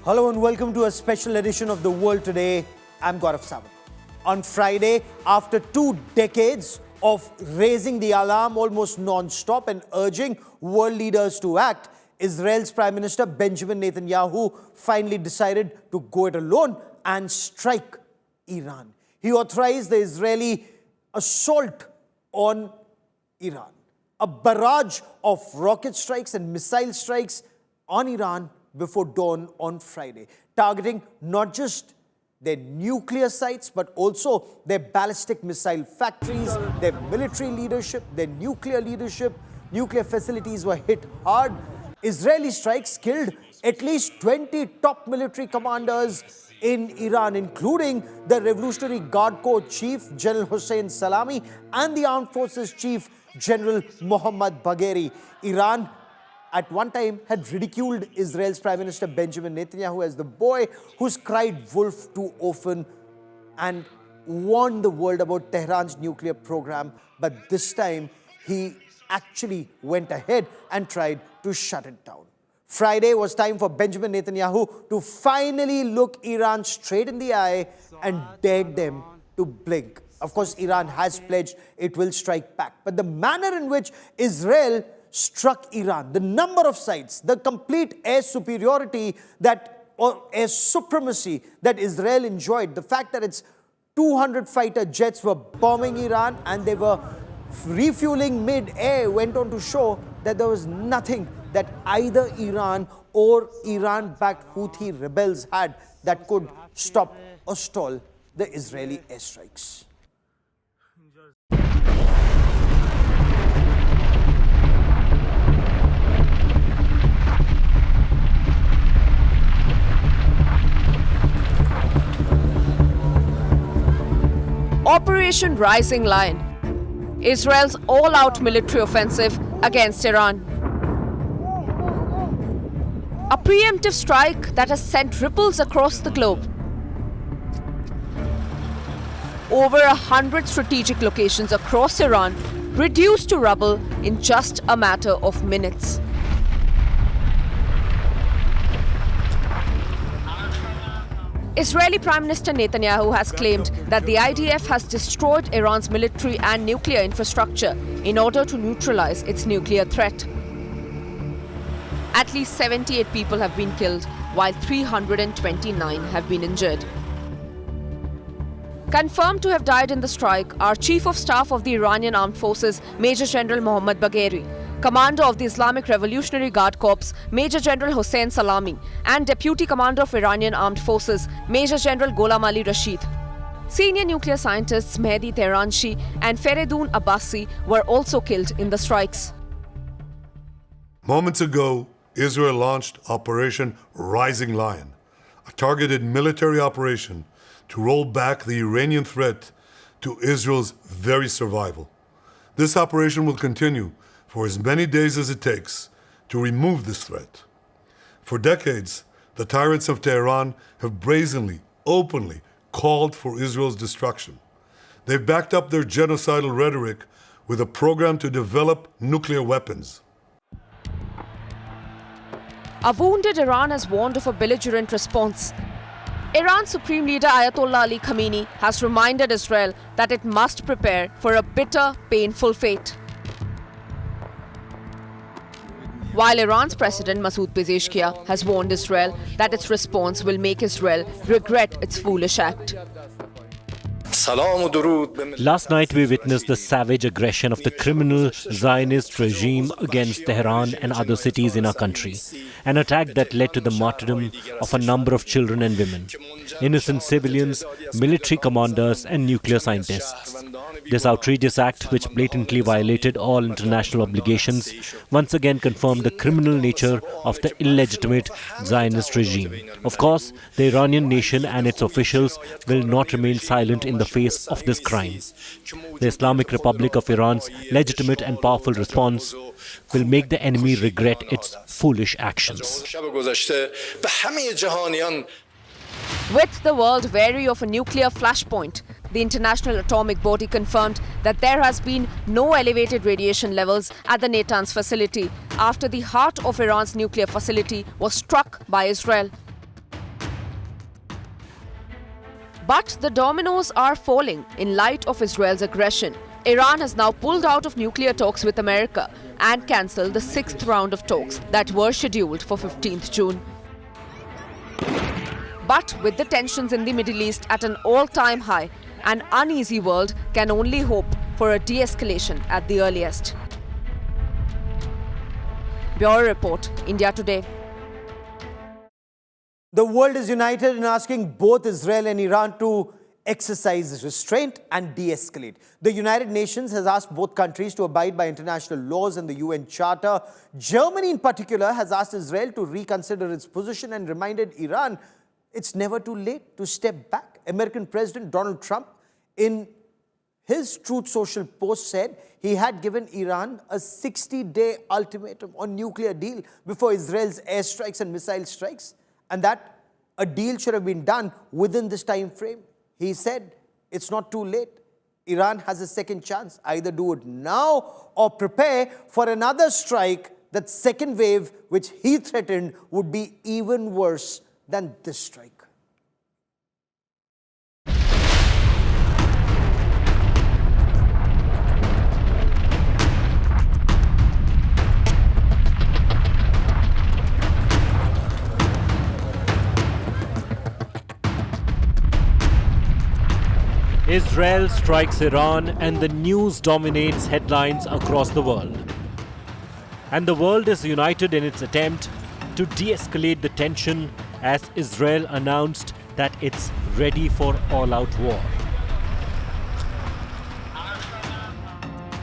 Hello and welcome to a special edition of The World Today. I'm Gaurav Sawant. On Friday, after 2 decades of raising the alarm almost non-stop and urging world leaders to act, Israel's Prime Minister Benjamin Netanyahu finally decided to go it alone and strike Iran. He authorized the Israeli assault on Iran, a barrage of rocket strikes and missile strikes on Iran before dawn on Friday, targeting not just their nuclear sites, but also their ballistic missile factories, their military leadership, their nuclear leadership. Nuclear facilities were hit hard. Israeli strikes killed at least 20 top military commanders in Iran, including the Revolutionary Guard Corps Chief General Hossein Salami and the Armed Forces Chief General Mohammad Bagheri. Iran at one time had ridiculed Israel's Prime Minister Benjamin Netanyahu as the boy who's cried wolf too often and warned the world about Tehran's nuclear program. But this time, he actually went ahead and tried to shut it down. Friday was time for Benjamin Netanyahu to finally look Iran straight in the eye and dared them to blink. Of course, Iran has pledged it will strike back. But the manner in which Israel struck Iran, the number of sites, the complete air superiority or air supremacy that Israel enjoyed, the fact that its 200 fighter jets were bombing Iran and they were refueling mid-air went on to show that there was nothing that either Iran or Iran-backed Houthi rebels had that could stop or stall the Israeli airstrikes. Operation Rising Lion, Israel's all-out military offensive against Iran. A preemptive strike that has sent ripples across the globe. Over 100 strategic locations across Iran reduced to rubble in just a matter of minutes. Israeli Prime Minister Netanyahu has claimed that the IDF has destroyed Iran's military and nuclear infrastructure in order to neutralize its nuclear threat. At least 78 people have been killed, while 329 have been injured. Confirmed to have died in the strike are Chief of Staff of the Iranian Armed Forces, Major General Mohammad Bagheri, Commander of the Islamic Revolutionary Guard Corps, Major General Hossein Salami, and Deputy Commander of Iranian Armed Forces, Major General Gholam Ali Rashid. Senior nuclear scientists Mehdi Tehranshi and Feridun Abbasi were also killed in the strikes. Moments ago, Israel launched Operation Rising Lion, a targeted military operation to roll back the Iranian threat to Israel's very survival. This operation will continue for as many days as it takes to remove this threat. For decades, the tyrants of Tehran have brazenly, openly called for Israel's destruction. They've backed up their genocidal rhetoric with a program to develop nuclear weapons. A wounded Iran has warned of a belligerent response. Iran's Supreme Leader Ayatollah Ali Khamenei has reminded Israel that it must prepare for a bitter, painful fate. While Iran's President Masoud Pezeshkian has warned Israel that its response will make Israel regret its foolish act. Last night we witnessed the savage aggression of the criminal Zionist regime against Tehran and other cities in our country. An attack that led to the martyrdom of a number of children and women, innocent civilians, military commanders and nuclear scientists. This outrageous act, which blatantly violated all international obligations, once again confirmed the criminal nature of the illegitimate Zionist regime. Of course, the Iranian nation and its officials will not remain silent in the face of this crime. The Islamic Republic of Iran's legitimate and powerful response will make the enemy regret its foolish actions. With the world wary of a nuclear flashpoint, the International Atomic Body confirmed that there has been no elevated radiation levels at the Natanz facility after the heart of Iran's nuclear facility was struck by Israel. But the dominoes are falling in light of Israel's aggression. Iran has now pulled out of nuclear talks with America and cancelled the 6th round of talks that were scheduled for 15th June. But with the tensions in the Middle East at an all-time high, an uneasy world can only hope for a de-escalation at the earliest. Bureau Report, India Today. The world is united in asking both Israel and Iran to exercise restraint and de-escalate. The United Nations has asked both countries to abide by international laws and the UN Charter. Germany in particular has asked Israel to reconsider its position and reminded Iran it's never too late to step back. American President Donald Trump, in his Truth Social post, said he had given Iran a 60-day ultimatum on nuclear deal before Israel's airstrikes and missile strikes, and that a deal should have been done within this time frame. He said it's not too late. Iran has a second chance. Either do it now or prepare for another strike. That second wave, which he threatened, would be even worse than this strike. Israel strikes Iran and the news dominates headlines across the world. And the world is united in its attempt to de-escalate the tension as Israel announced that it's ready for all-out war.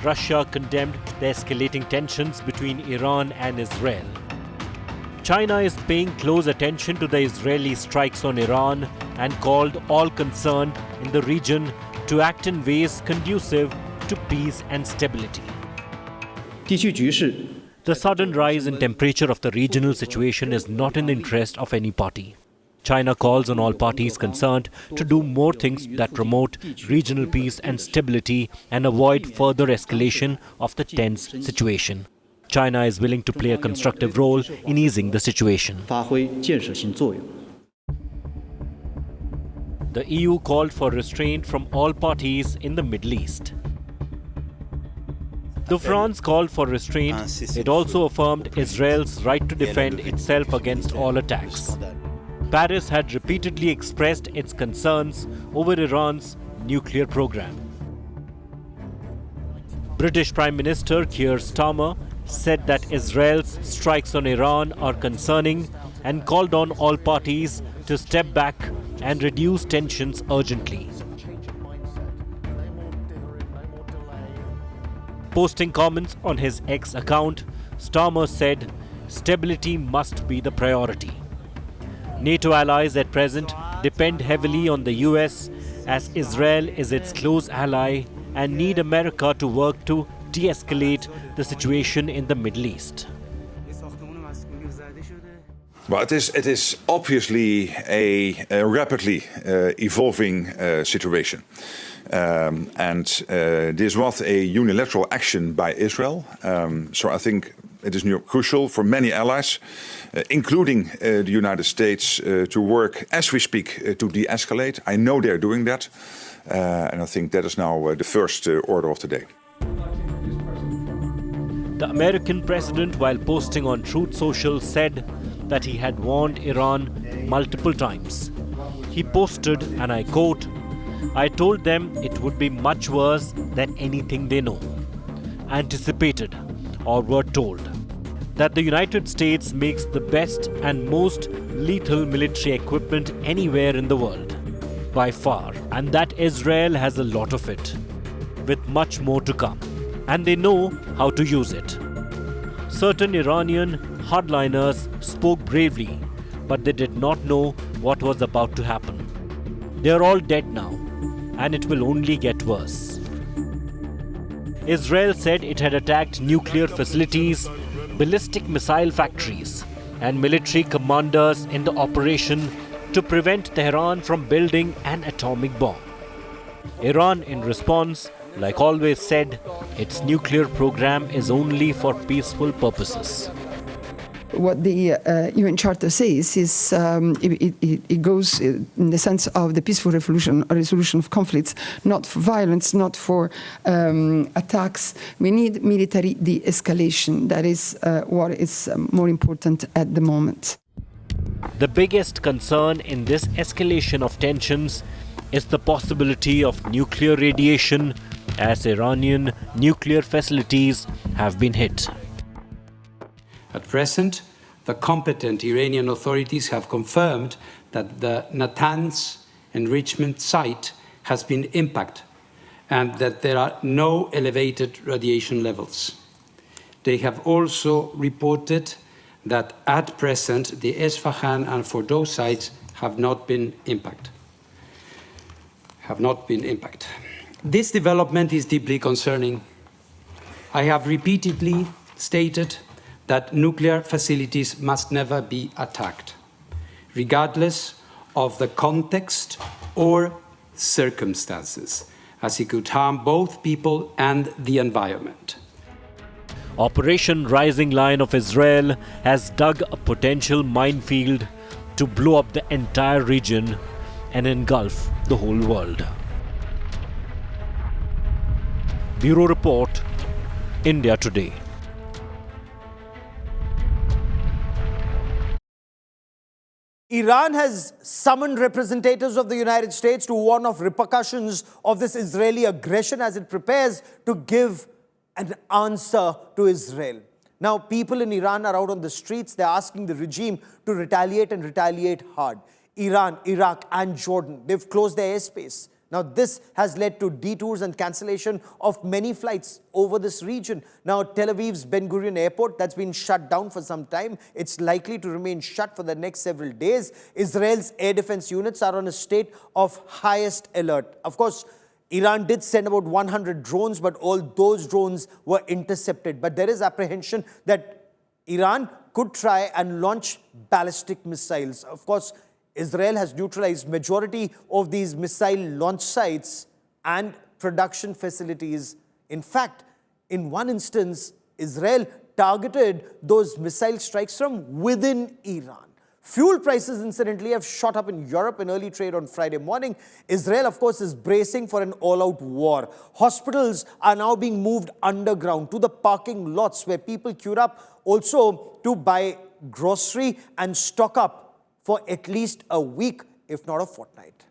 Russia condemned the escalating tensions between Iran and Israel. China is paying close attention to the Israeli strikes on Iran and called all concerned in the region to act in ways conducive to peace and stability. The sudden rise in temperature of the regional situation is not in the interest of any party. China calls on all parties concerned to do more things that promote regional peace and stability and avoid further escalation of the tense situation. China is willing to play a constructive role in easing the situation. The EU called for restraint from all parties in the Middle East. Though France called for restraint, it also affirmed Israel's right to defend itself against all attacks. Paris had repeatedly expressed its concerns over Iran's nuclear program. British Prime Minister Keir Starmer said that Israel's strikes on Iran are concerning and called on all parties to step back and reduce tensions urgently. Posting comments on his X account, Starmer said, "Stability must be the priority." NATO allies at present depend heavily on the US as Israel is its close ally and need America to work to de-escalate the situation in the Middle East. Well, it is obviously a rapidly evolving situation. This was a unilateral action by Israel. So I think it is crucial for many allies, including the United States, to work as we speak to de-escalate. I know they're doing that. And I think that is now the first order of the day. The American president, while posting on Truth Social, said that he had warned Iran multiple times. He posted, and I quote, "I told them it would be much worse than anything they know, anticipated, or were told. That the United States makes the best and most lethal military equipment anywhere in the world, by far, and that Israel has a lot of it, with much more to come, and they know how to use it. Certain Iranian hardliners spoke bravely, but they did not know what was about to happen. They are all dead now, and it will only get worse." Israel said it had attacked nuclear facilities, ballistic missile factories, and military commanders in the operation to prevent Tehran from building an atomic bomb. Iran, in response, like always, said its nuclear program is only for peaceful purposes. What the UN Charter says is it goes in the sense of the peaceful resolution of conflicts, not for violence, not for attacks. We need military de-escalation. That is what is more important at the moment. The biggest concern in this escalation of tensions is the possibility of nuclear radiation, as Iranian nuclear facilities have been hit. At present, the competent Iranian authorities have confirmed that the Natanz enrichment site has been impacted and that there are no elevated radiation levels. They have also reported that at present the Esfahan and Fordow sites have not been impacted. This development is deeply concerning. I have repeatedly stated that nuclear facilities must never be attacked, regardless of the context or circumstances, as it could harm both people and the environment. Operation Rising Lion of Israel has dug a potential minefield to blow up the entire region and engulf the whole world. Bureau Report, India Today. Iran has summoned representatives of the United States to warn of repercussions of this Israeli aggression as it prepares to give an answer to Israel. Now, people in Iran are out on the streets. They're asking the regime to retaliate and retaliate hard. Iran, Iraq, and Jordan, they've closed their airspace. Now, this has led to detours and cancellation of many flights over this region. Now, Tel Aviv's Ben Gurion Airport, that's been shut down for some time. It's likely to remain shut for the next several days. Israel's air defense units are on a state of highest alert. Of course, Iran did send about 100 drones, but all those drones were intercepted. But there is apprehension that Iran could try and launch ballistic missiles. Of course, Israel has neutralized majority of these missile launch sites and production facilities. In fact, in one instance, Israel targeted those missile strikes from within Iran. Fuel prices, incidentally, have shot up in Europe in early trade on Friday morning. Israel, of course, is bracing for an all-out war. Hospitals are now being moved underground to the parking lots where people queued up also to buy grocery and stock up for at least a week, if not a fortnight.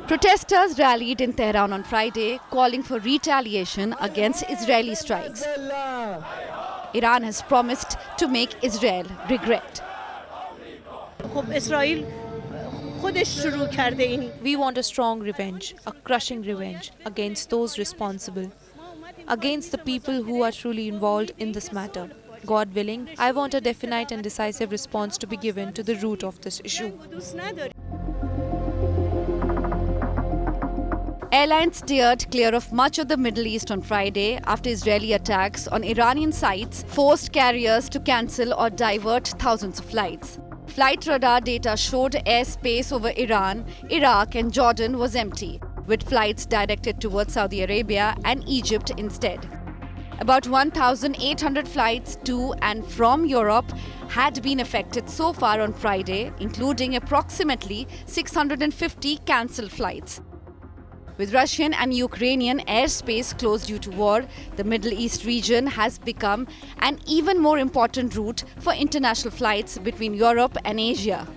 Protesters rallied in Tehran on Friday, calling for retaliation against Israeli strikes. Iran has promised to make Israel regret. We want a strong revenge, a crushing revenge against those responsible, against the people who are truly involved in this matter. God willing, I want a definite and decisive response to be given to the root of this issue. Airlines steered clear of much of the Middle East on Friday after Israeli attacks on Iranian sites forced carriers to cancel or divert thousands of flights. Flight radar data showed airspace over Iran, Iraq and Jordan was empty, with flights directed towards Saudi Arabia and Egypt instead. About 1,800 flights to and from Europe had been affected so far on Friday, including approximately 650 cancelled flights. With Russian and Ukrainian airspace closed due to war, the Middle East region has become an even more important route for international flights between Europe and Asia.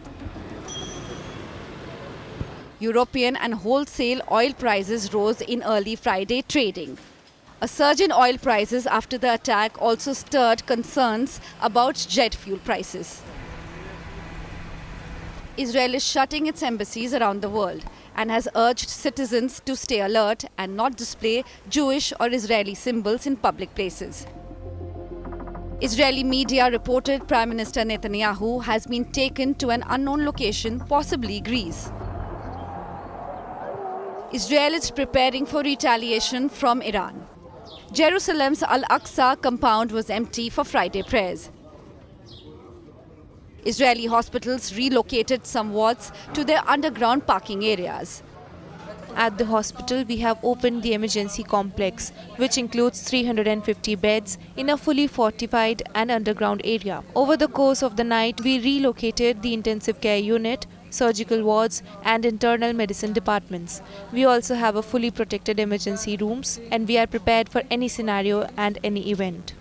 European and wholesale oil prices rose in early Friday trading. A surge in oil prices after the attack also stirred concerns about jet fuel prices. Israel is shutting its embassies around the world and has urged citizens to stay alert and not display Jewish or Israeli symbols in public places. Israeli media reported Prime Minister Netanyahu has been taken to an unknown location, possibly Greece. Israel is preparing for retaliation from Iran. Jerusalem's Al-Aqsa compound was empty for Friday prayers. Israeli hospitals relocated some wards to their underground parking areas. At the hospital, we have opened the emergency complex, which includes 350 beds in a fully fortified and underground area. Over the course of the night, we relocated the intensive care unit, surgical wards and internal medicine departments. We also have a fully protected emergency rooms, and we are prepared for any scenario and any event.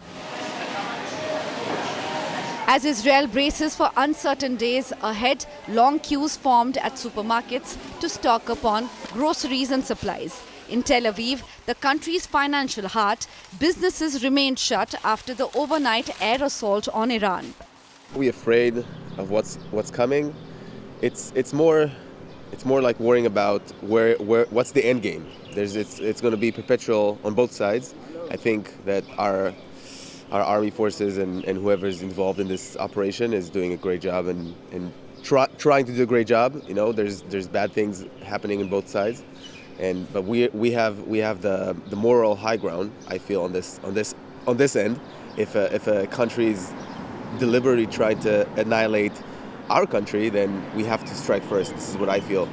As Israel braces for uncertain days ahead, long queues formed at supermarkets to stock up on groceries and supplies. In Tel Aviv, the country's financial heart, businesses remained shut after the overnight air assault on Iran. We're afraid of what's coming. It's more like worrying about what's the end game. It's going to be perpetual on both sides. I think that our army forces and whoever's involved in this operation is doing a great job and trying to do a great job. You know, there's bad things happening in both sides, but we have the moral high ground. I feel on this end. If a country's deliberately trying to annihilate our country, then we have to strike first. This is what I feel.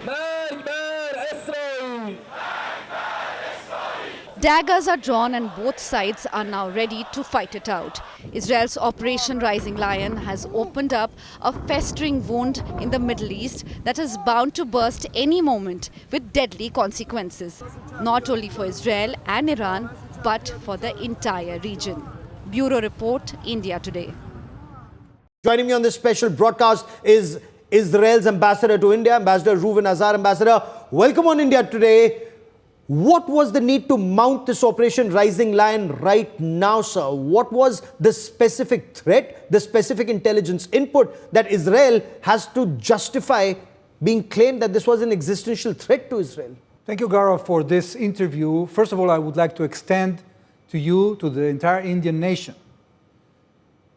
Daggers are drawn and both sides are now ready to fight it out. Israel's Operation Rising Lion has opened up a festering wound in the Middle East that is bound to burst any moment with deadly consequences, not only for Israel and Iran, but for the entire region. Bureau Report, India Today. Joining me on this special broadcast is Israel's ambassador to India, Ambassador Reuven Azar. Ambassador, welcome on India Today. What was the need to mount this Operation Rising Lion right now, sir? What was the specific threat, the specific intelligence input that Israel has to justify being claimed that this was an existential threat to Israel? Thank you, Gaurav, for this interview. First of all, I would like to extend to you, to the entire Indian nation,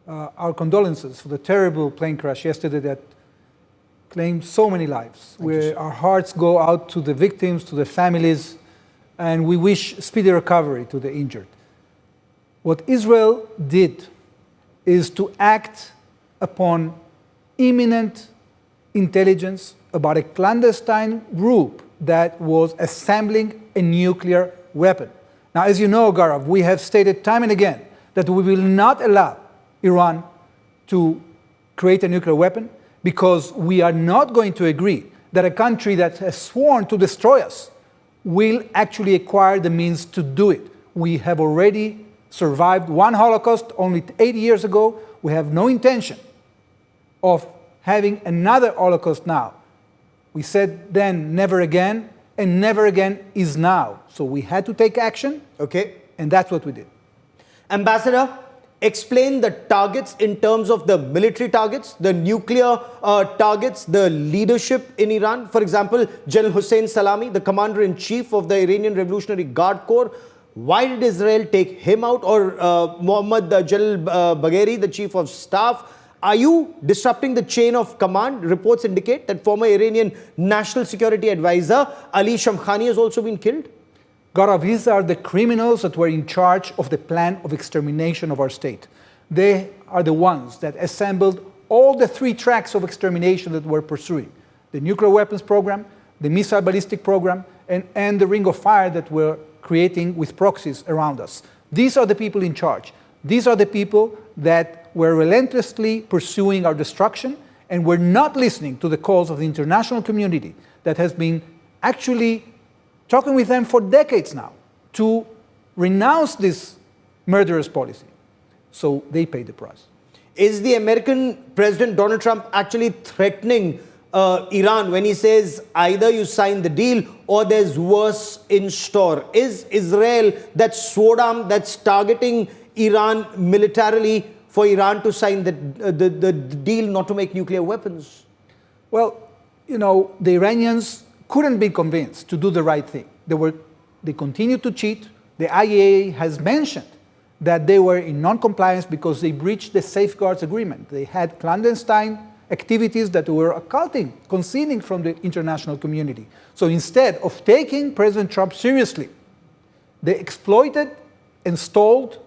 our condolences for the terrible plane crash yesterday that claimed so many lives. Our hearts go out to the victims, to the families, and we wish speedy recovery to the injured. What Israel did is to act upon imminent intelligence about a clandestine group that was assembling a nuclear weapon. Now, as you know, Gaurav, we have stated time and again that we will not allow Iran to create a nuclear weapon because we are not going to agree that a country that has sworn to destroy us will actually acquire the means to do it. We have already survived one Holocaust only 8 years ago. We have no intention of having another Holocaust now. We said then never again, and never again is now. So we had to take action, and that's what we did. Ambassador, explain the targets in terms of the military targets, the nuclear targets, the leadership in Iran. For example, General Hossein Salami, the commander-in-chief of the Iranian Revolutionary Guard Corps. Why did Israel take him out? Or General Bagheri, the chief of staff. Are you disrupting the chain of command? Reports indicate that former Iranian National Security Advisor Ali Shamkhani has also been killed. Gaurav, these are the criminals that were in charge of the plan of extermination of our state. They are the ones that assembled all the 3 tracks of extermination that we're pursuing. The nuclear weapons program, the missile ballistic program, and the ring of fire that we're creating with proxies around us. These are the people in charge. These are the people that were relentlessly pursuing our destruction, and we're not listening to the calls of the international community that has been actually talking with them for decades now to renounce this murderous policy. So they pay the price. Is the American President Donald Trump actually threatening Iran when he says either you sign the deal or there's worse in store? Is Israel that sword arm that's targeting Iran militarily for Iran to sign the deal not to make nuclear weapons? Well, you know, the Iranians couldn't be convinced to do the right thing. They continued to cheat. The IAEA has mentioned that they were in non-compliance because they breached the safeguards agreement. They had clandestine activities that were occulting, concealing from the international community. So instead of taking President Trump seriously, they exploited and stalled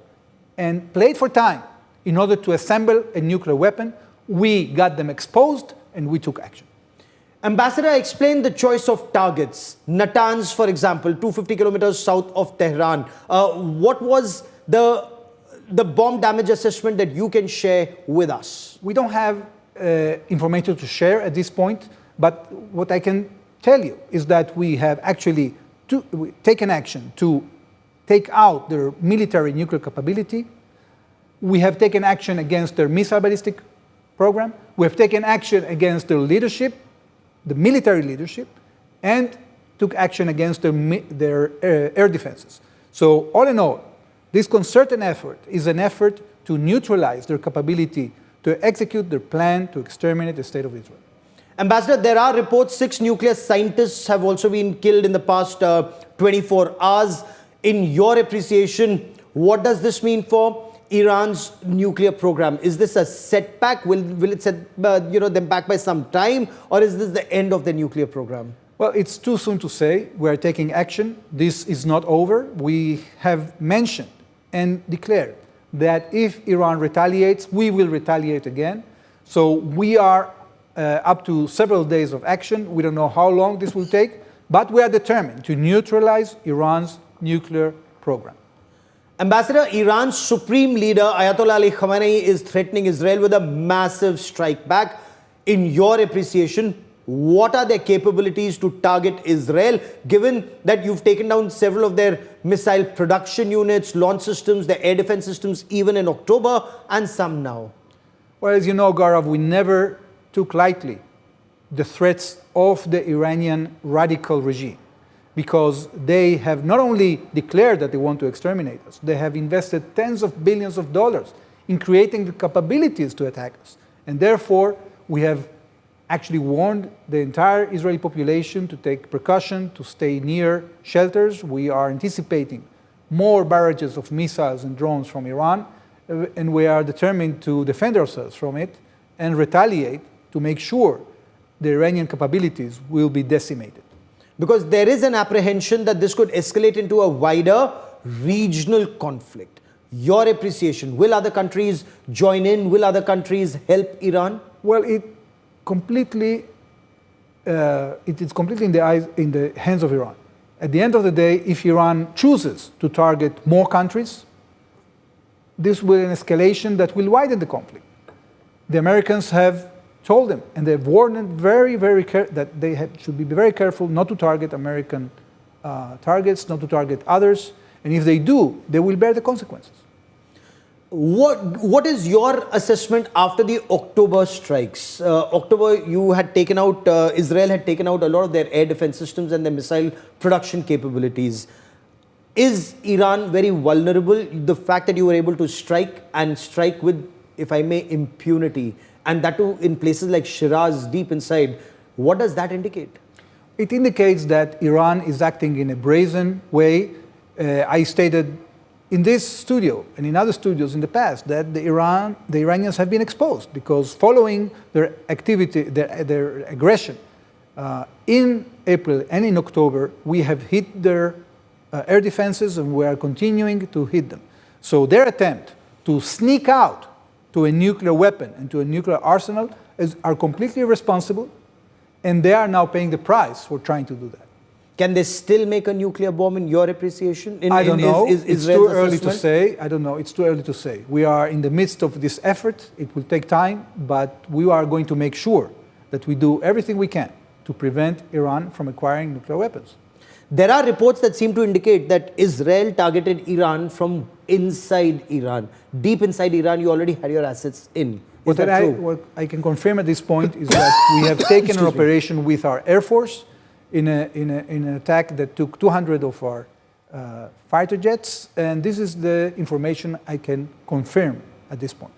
and played for time in order to assemble a nuclear weapon. We got them exposed and we took action. Ambassador, explain the choice of targets. Natanz, for example, 250 kilometers south of Tehran. What was the bomb damage assessment that you can share with us? We don't have information to share at this point, but what I can tell you is that we have actually taken action to take out their military nuclear capability. We have taken action against their missile ballistic program. We have taken action against their leadership, the military leadership, and took action against their air defenses. So all in all, this concerted effort is an effort to neutralize their capability to execute their plan to exterminate the state of Israel. Ambassador, there are reports 6 nuclear scientists have also been killed in the past 24 hours. In your appreciation, what does this mean for Iran's nuclear program? Is this a setback? Will it set them back by some time, or is this the end of the nuclear program? Well, it's too soon to say. We are taking action. This is not over. We have mentioned and declared that if Iran retaliates, we will retaliate again. So we are up to several days of action. We don't know how long this will take, but we are determined to neutralize Iran's nuclear program. Ambassador, Iran's supreme leader, Ayatollah Ali Khamenei, is threatening Israel with a massive strike back. In your appreciation, what are their capabilities to target Israel, given that you've taken down several of their missile production units, launch systems, their air defense systems, even in October, and some now? Well, as you know, Gaurav, we never took lightly the threats of the Iranian radical regime, because they have not only declared that they want to exterminate us, they have invested tens of billions of dollars in creating the capabilities to attack us. And therefore, we have actually warned the entire Israeli population to take precaution, to stay near shelters. We are anticipating more barrages of missiles and drones from Iran, and we are determined to defend ourselves from it and retaliate to make sure the Iranian capabilities will be decimated. Because there is an apprehension that this could escalate into a wider regional conflict. Your appreciation, will other countries join in? Will other countries help Iran? Well, it is completely in the hands of Iran. At the end of the day, if Iran chooses to target more countries, this will be an escalation that will widen the conflict. The Americans have told them, and they've warned them that they should be very careful not to target American targets, not to target others, and if they do, they will bear the consequences. What is your assessment after the October strikes? October, you had taken out, Israel had taken out a lot of their air defense systems and their missile production capabilities. Is Iran very vulnerable? The fact that you were able to strike with, if I may, impunity, and that too in places like Shiraz, deep inside, what does that indicate? It indicates that Iran is acting in a brazen way. I stated in this studio and in other studios in the past that the Iranians have been exposed, because following their activity, their aggression in April and in October, we have hit their air defenses, and we are continuing to hit them. So their attempt to sneak out to a nuclear weapon and to a nuclear arsenal are completely irresponsible, and they are now paying the price for trying to do that. Can they still make a nuclear bomb in your appreciation? I don't know. It's too early to say. I don't know. It's too early to say. We are in the midst of this effort. It will take time, but we are going to make sure that we do everything we can to prevent Iran from acquiring nuclear weapons. There are reports that seem to indicate that Israel targeted Iran from inside Iran. Deep inside Iran, you already had your assets in. Is that true? What I can confirm at this point is that we have taken an operation with our Air Force in an attack that took 200 of our fighter jets, and this is the information I can confirm at this point.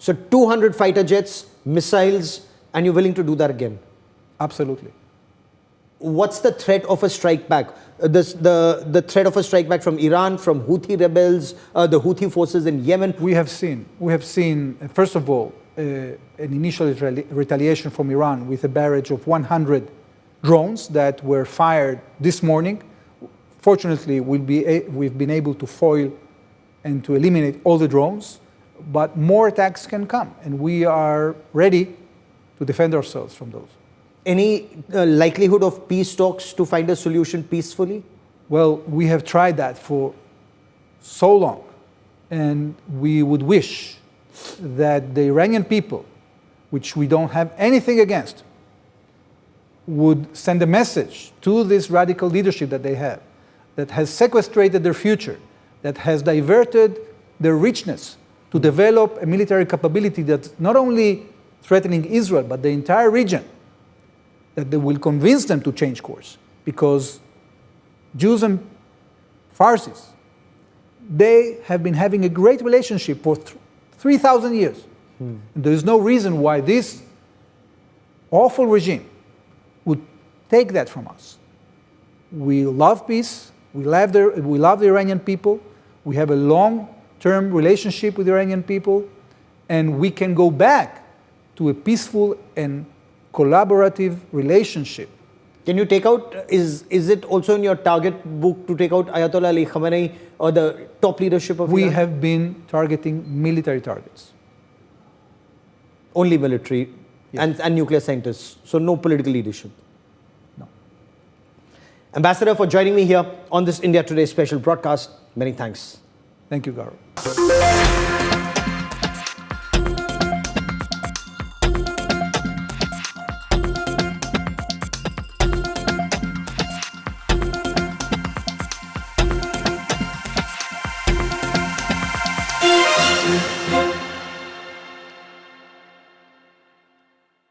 So 200 fighter jets, missiles, and you're willing to do that again? Absolutely. What's the threat of a strike back? The threat of a strike back from Iran, from Houthi rebels, the Houthi forces in Yemen? We have seen, first of all, an initial retaliation from Iran with a barrage of 100 drones that were fired this morning. Fortunately, we've been able to foil and to eliminate all the drones, but more attacks can come, and we are ready to defend ourselves from those. Any likelihood of peace talks to find a solution peacefully? Well, we have tried that for so long, and we would wish that the Iranian people, which we don't have anything against, would send a message to this radical leadership that they have, that has sequestrated their future, that has diverted their richness to develop a military capability that's not only threatening Israel, but the entire region, that they will convince them to change course. Because Jews and Farsis, they have been having a great relationship for 3,000 years. And there is no reason why this awful regime would take that from us. We love peace, we love the Iranian people, we have a long-term relationship with the Iranian people, and we can go back to a peaceful and collaborative relationship. Can you take out, is it also in your target book to take out Ayatollah Ali Khamenei or the top leadership of Iran? We have been targeting military targets. Only military, yes. and nuclear scientists, so no political leadership? No. Ambassador, for joining me here on this India Today special broadcast, many thanks. Thank you, Gaurav.